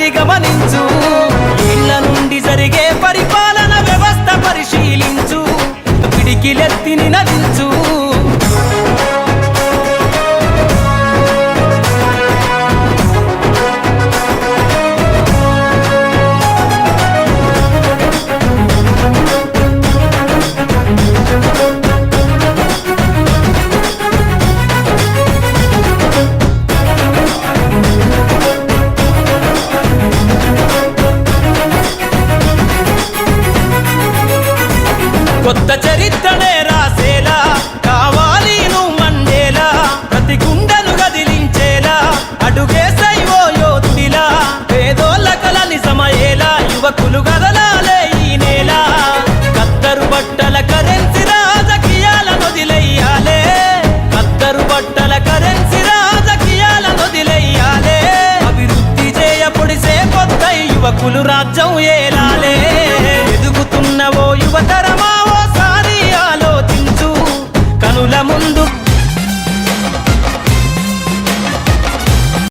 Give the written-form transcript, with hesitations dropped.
ఒక్కసారి గమనించు ఇళ్ళ నుండి జరిగే పరిపాలన వ్యవస్థ పరిశీలించు పిడికిలెత్తి నినదించు కొత్త చరిత్రనే రాసేలా కావాలి నువ్వు మండేలా ప్రతి గుండెను గదిలించేలా అడుగేసై ఓ యోధుడిలా పేదోళ్ళ కలని సమయేలా యువకులు గదలాలే ఈ నేల కత్తరు బట్టల కరెన్సీ రాజకీయాలను వదిలేయాలే కత్తరు బట్టల కరెన్సీ రాజకీయాలను వదిలేయాలే అభివృద్ధి చేయపొడిసే కొత్త యువకులు రాజ్యం ఏలాలే ఎదుగుతున్న ఓ యువతరమా కనుల ముందు